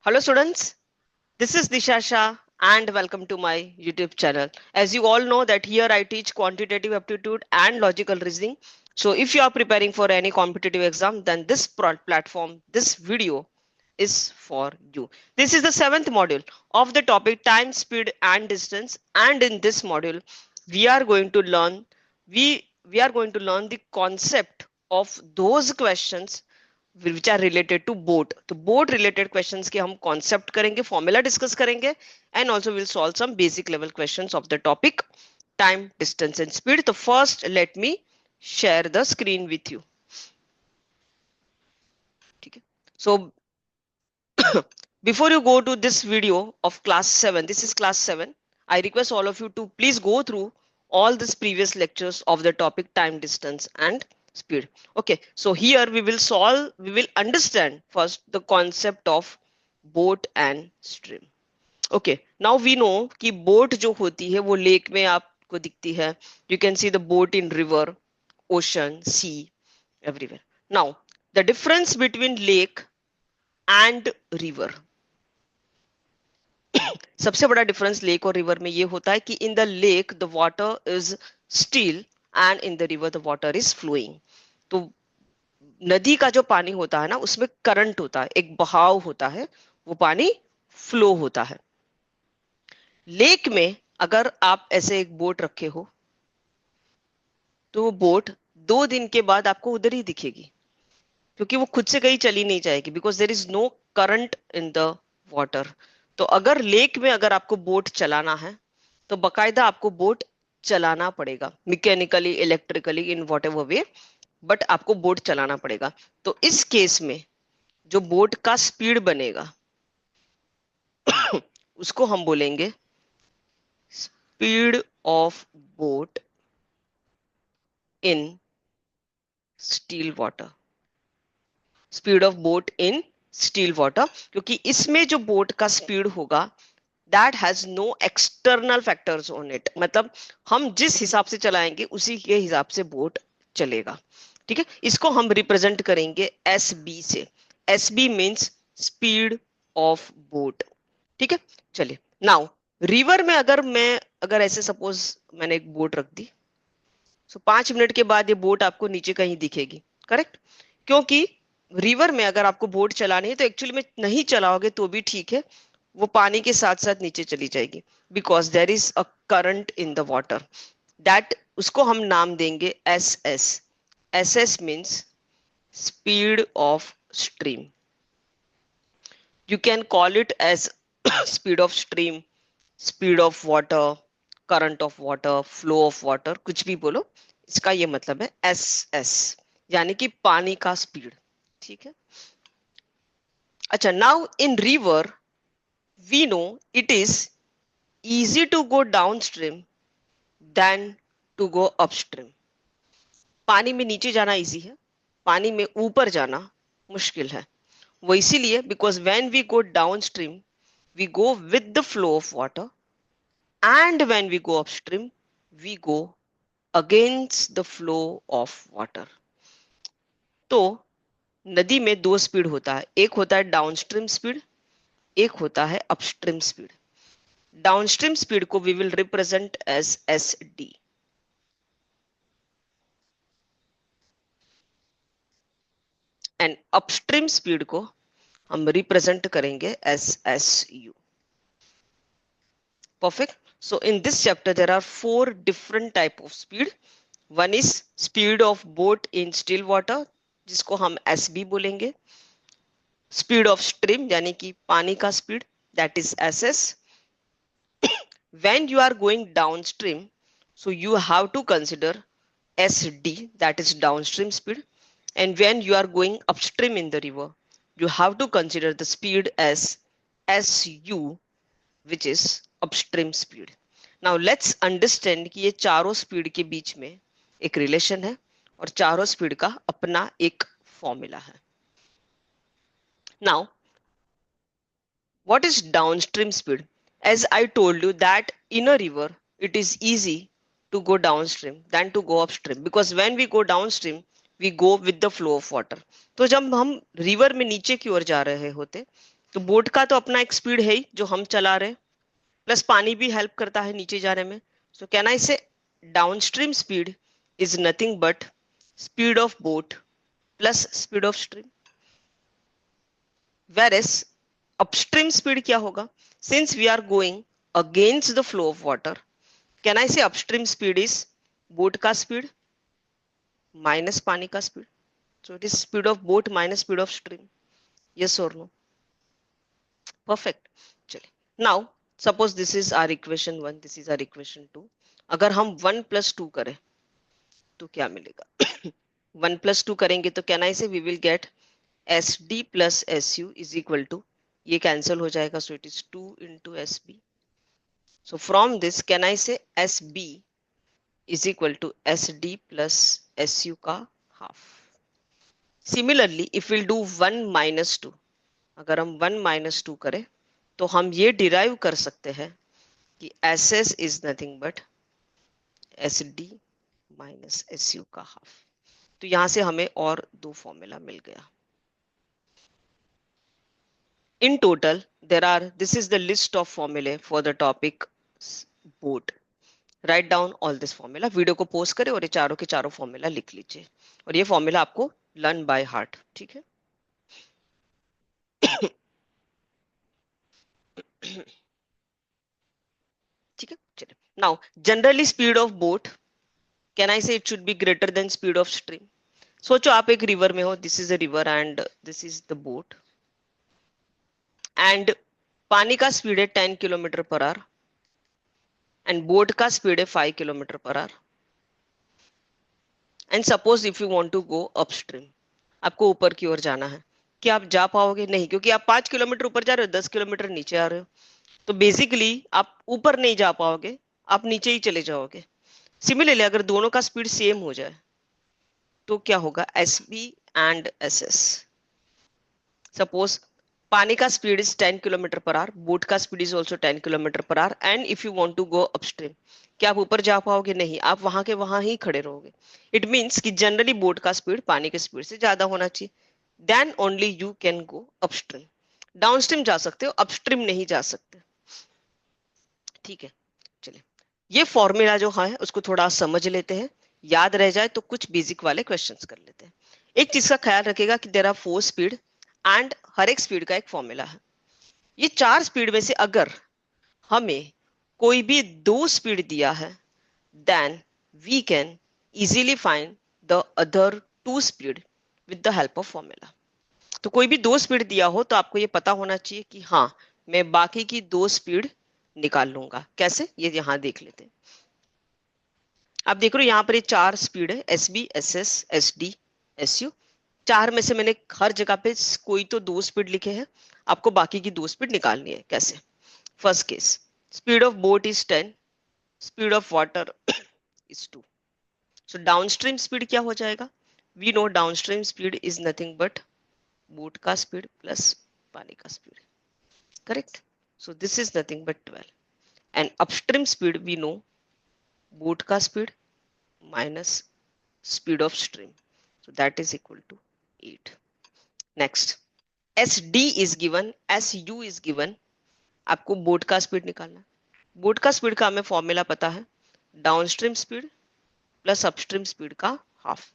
Hello students, this is Disha Shah and welcome to my YouTube channel. As you all know that here I teach quantitative aptitude and logical reasoning. So if you are preparing for any competitive exam, then this platform, this video is for you. This is the seventh module of the topic time, speed and distance, and in this module we are going to learn we are going to learn the concept of those questions which are related to boat. तो boat related questions के हम concept करेंगे, formula discuss करेंगे and also we'll solve some basic level questions of the topic time, distance and speed. तो first let me share the screen with you. ठीक है. So before you go to this video of class 7, this is class 7, I request all of you to please go through all these previous lectures of the topic time, distance and speed. Okay, so here we will understand first the concept of boat and stream. Okay, now we know कि boat जो होती है वो lake में आपको दिखती है. You can see the boat in river, ocean, sea, everywhere. Now the difference between lake and river. सबसे बड़ा डिफरेंस लेक और रिवर में ये होता है कि in the lake the water is still and in the river the water is flowing. तो नदी का जो पानी होता है ना उसमें करंट होता है, एक बहाव होता है, वो पानी फ्लो होता है. लेक में अगर आप ऐसे एक बोट रखे हो तो वो बोट 2 दिन के बाद आपको उधर ही दिखेगी क्योंकि वो खुद से कहीं चली नहीं जाएगी because there is no current in the water. तो अगर लेक में अगर आपको बोट चलाना है तो बकायदा आपको बोट चलाना पड़ेगा, mechanically, electrically, in what ever way, but आपको बोट चलाना पड़ेगा. तो इस केस में जो बोट का स्पीड बनेगा उसको हम बोलेंगे speed of boat in still water. Speed of boat in still water, क्योंकि इसमें जो बोट का स्पीड होगा that has no external factors on it. मतलब हम जिस हिसाब से चलाएंगे उसी के हिसाब से बोट चलेगा. ठीक है, इसको हम रिप्रेजेंट करेंगे एस बी से. S B means speed of boat. ठीक है, चलिए. नाउ रिवर में अगर ऐसे सपोज मैंने एक बोट रख दी, सो 5 मिनट के बाद ये बोट आपको नीचे कहीं दिखेगी. करेक्ट, क्योंकि रिवर में अगर आपको बोट चलानी है तो एक्चुअली में नहीं चलाओगे तो भी ठीक है, वो पानी के साथ साथ नीचे चली जाएगी because there is a current in the water. That उसको हम नाम देंगे S S. S S means speed of stream. You can call it as speed of stream, speed of water, current of water, flow of water, कुछ भी बोलो, इसका ये मतलब है एस एस, यानी कि पानी का स्पीड. ठीक है. अच्छा, now in river we know it is easy to go downstream than to go upstream. पानी में नीचे जाना इजी है, पानी में ऊपर जाना मुश्किल है. वो इसीलिए because when we go downstream we go with the flow of water and when we go upstream we go against the flow of water. तो नदी में 2 स्पीड होता है, एक होता है डाउनस्ट्रीम स्पीड, एक होता है अपस्ट्रीम स्पीड. डाउनस्ट्रीम स्पीड को we will represent as S D. And upstream speed को हम रिप्रेजेंट करेंगे S S U. Perfect. So in this chapter there are 4 different type of speed. One is speed of boat in still water, जिसको हम S B बोलेंगे. Speed of stream यानी कि पानी का speed, that is S S. When you are going downstream, so you have to consider SD, that is downstream speed. And when you are going upstream in the river, you have to consider the speed as SU, which is upstream speed. Now let's understand कि ये चारों speed के बीच में एक relation है और चारों speed का अपना एक फॉर्मूला है. Now what is downstream speed? As I told you that in a river it is easy to go downstream than to go upstream because when we go downstream we go with the flow of water. तो जब हम river में नीचे की ओर जा रहे होते तो बोट का तो अपना एक स्पीड है ही जो हम चला रहे हैं, प्लस पानी भी हेल्प करता है नीचे जाने में. सो कैन आई से downstream speed is nothing but speed of boat plus speed of stream. whereas upstream speed क्या होगा, since we are going against the flow of water, can I say upstream speed is boat का speed minus पानी का speed. So it is speed of boat minus speed of stream. Yes or no? Perfect. चलिए now suppose this is our equation 1, this is our equation 2. अगर हम 1 plus 2 करें तो क्या मिलेगा? 1 plus 2 करेंगे तो can I say we will get SD plus SU is equal to, ये कैंसिल हो जाएगा, so it is 2 into SB. So from this can I say SB is equal to SD plus SU का half. Similarly if we'll do 1 minus 2, अगर हम 1 minus 2 करें तो हम ये डिराइव कर सकते हैं कि SS is nothing but SD minus SU का हाफ. तो यहां से हमें और दो फॉर्मूला मिल गया. In total, this is the list of formulae for the topic boat. Write down all this formula. Video को पोस्ट करें और ये चारों के चारों फॉर्मूला लिख लीजिए और ये फॉर्मूला आपको लर्न बाय हार्ट. ठीक है. ठीक है. चलिए. Now, generally speed of boat, can I say it should be greater than speed of stream? सोचो आप एक रिवर में हो. This is a river and this is the boat. And पानी का स्पीड है 10 kilometre per hour and boat का speed है 5 kilometre per hour. And suppose if you want to go upstream, आपको ऊपर की ओर जाना है, क्या आप जा पाओगे? नहीं, क्योंकि आप 5 किलोमीटर ऊपर जा रहे हो, 10 किलोमीटर नीचे आ रहे हो. तो बेसिकली आप ऊपर नहीं जा पाओगे, आप नीचे ही चले जाओगे. सिमिलरली अगर दोनों का स्पीड सेम हो जाए तो क्या होगा? SB and SS. सपोज पानी का speed is 10 kilometre per hour, boat का speed is also 10 kilometre per hour and if you want to go upstream, क्या आप ऊपर जा पाओगे? नहीं, आप वहां के वहां ही खड़े रहोगे. इट मींस कि जनरली बोट का स्पीड पानी के स्पीड से ज्यादा होना चाहिए. Then only you can go upstream. Downstream जा सकते हो, अपस्ट्रीम नहीं जा सकते. ठीक है. चलिए, ये फॉर्मूला जो है उसको थोड़ा समझ लेते हैं, याद रह जाए तो कुछ बेसिक वाले क्वेश्चंस कर लेते हैं. एक चीज का ख्याल रखेगा कि देयर आर 4 स्पीड एंड हर एक स्पीड का एक फॉर्मूला है. ये 4 स्पीड में से अगर हमें कोई भी 2 स्पीड दिया है, then we can easily find the other 2 speed with the help of formula. तो कोई भी 2 स्पीड दिया हो तो आपको ये पता होना चाहिए कि हाँ, मैं बाकी की 2 स्पीड निकाल लूंगा. कैसे? ये यहां देख लेते हैं. आप देख रहे हो यहाँ पर ये 4 स्पीड है, SB, SS, SD, SU. 4 में से मैंने हर जगह पे कोई तो 2 स्पीड लिखे हैं, आपको बाकी की 2 स्पीड निकालनी है. कैसे? First case, speed of boat is 10, speed of water is 2. So downstream speed क्या हो जाएगा? We know downstream speed is nothing but boat का स्पीड प्लस पानी का speed. Correct. So this is nothing but 12 and upstream speed we know boat का speed minus speed of stream. So that is equal to 8. Next, SD is given, SU is given. आपको boat का speed निकालना है. Boat का speed का हमें formula पता है, downstream speed plus upstream speed का हाफ.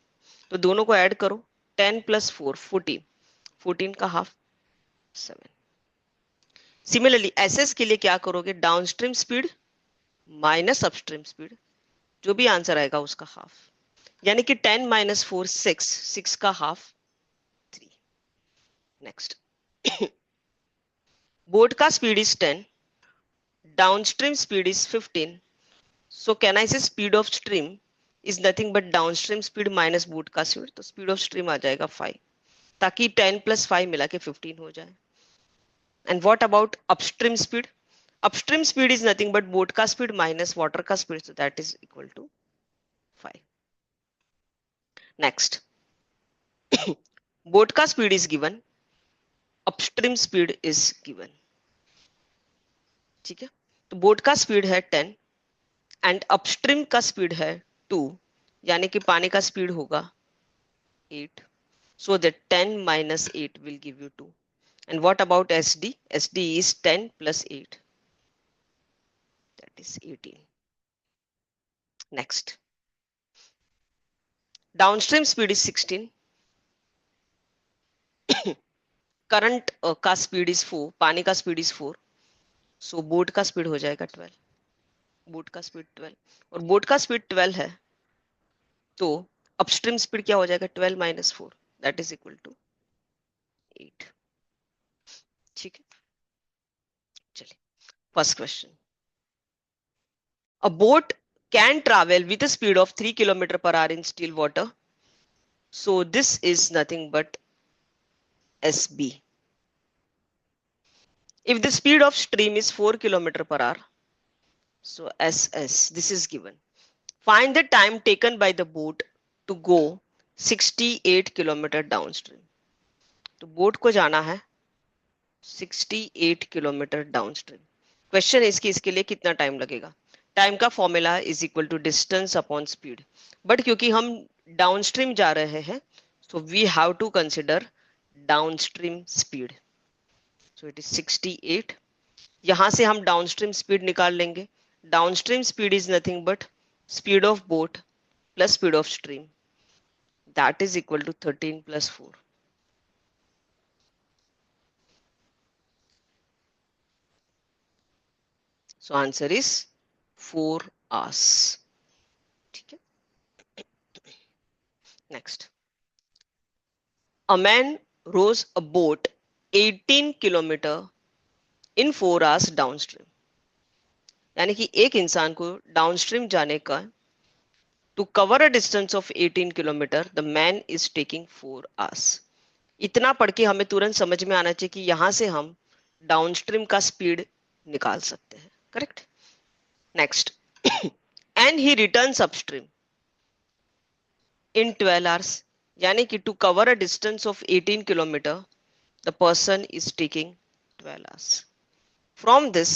तो दोनों को ऐड करो, 10 प्लस 4 14, 14 का हाफ 7. सिमिलरली SS के लिए क्या करोगे? Downstream speed minus upstream speed, जो भी आंसर आएगा उसका हाफ. यानी कि 10 माइनस 4 6, 6 का हाफ 3. नेक्स्ट, बोट का speed is 10, downstream speed is 15. So can I say speed of stream is nothing but downstream speed minus boat का स्पीड. तो स्पीड ऑफ स्ट्रीम आ जाएगा 5, ताकि 10 प्लस 5 मिला के 15 हो जाए. And what about upstream speed? Upstream speed is nothing but boat का speed minus water का speed, so that is equal to 5. Next, boat का speed is given, upstream speed is given. ठीक है. तो बोट का स्पीड है 10 and upstream का speed है 2, यानी कि पानी का स्पीड होगा 8. So that 10 minus 8 will give you 2. And what about SD? SD is 10 plus 8. That is 18. Next. Downstream speed is 16. Current का स्पीड इज 4, पानी का स्पीड इज 4, सो बोट का स्पीड हो जाएगा 12. बोट का स्पीड 12 और बोट का स्पीड 12 है, तो अपस्ट्रीम स्पीड क्या हो जाएगा? 12 minus 4, that is equal to 8. ठीक है, चलिए first question. A boat can travel with a speed of 3 km per hour in still water, so this is nothing but SB. If the speed of stream is 4 km per hour, so SS, this is given. Find the time taken by the boat to go 68 km downstream. तो boat को जाना है 68 kilometre downstream. Question है इसके लिए कितना time लगेगा. Time का formula is equal to distance upon speed, but क्योंकि हम डाउनस्ट्रीम जा रहे हैं, so we have to consider downstream speed. So it is 68. यहां से हम डाउनस्ट्रीम स्पीड निकाल लेंगे. Downstream speed is nothing but speed of boat plus speed of stream, that is equal to 13 plus 4. So answer is 4 hours. ठीक है. Next. A man rows a boat 18 kilometer in 4 hours downstream. यानी कि एक इंसान को downstream जाने का to cover a distance of 18 kilometer, the man is taking 4 hours. इतना पढ़ के हमें तुरंत समझ में आना चाहिए कि यहां से हम डाउनस्ट्रीम का स्पीड निकाल सकते हैं. Correct. Next. And he returns upstream in 12 hours, यानी कि to cover a distance of 18 kilometre the person is taking 12 hours. From this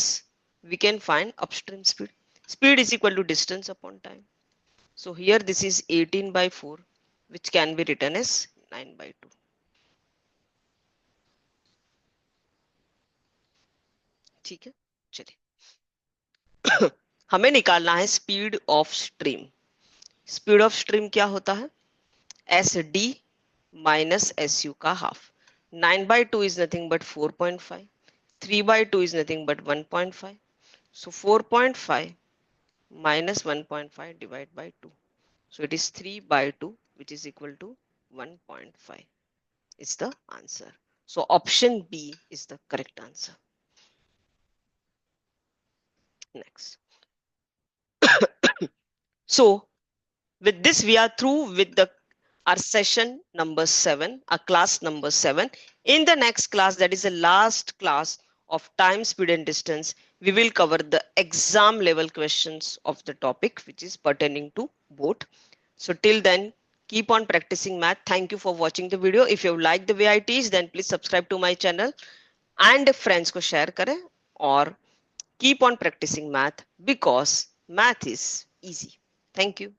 we can find upstream speed. Speed is equal to distance upon time. So here this is 18 by 4 which can be written as 9 by 2. ठीक है, चलिए. हमें निकालना है speed of stream. Speed of stream क्या होता है? S D minus S U का half. 9 by 2 is nothing but 4.5. 3 by 2 is nothing but 1.5. So 4.5 minus 1.5 divided by 2. So it is 3 by 2 which is equal to 1.5 is the answer. So option B is the correct answer. Next. So with this we are through with our session number 7, our class number 7. In the next class, that is the last class of time, speed and distance, we will cover the exam level questions of the topic which is pertaining to boat. So till then, keep on practicing math. Thank you for watching the video. If you like the way I teach, then please subscribe to my channel and friends को share करें, और keep on practicing math because math is easy. Thank you.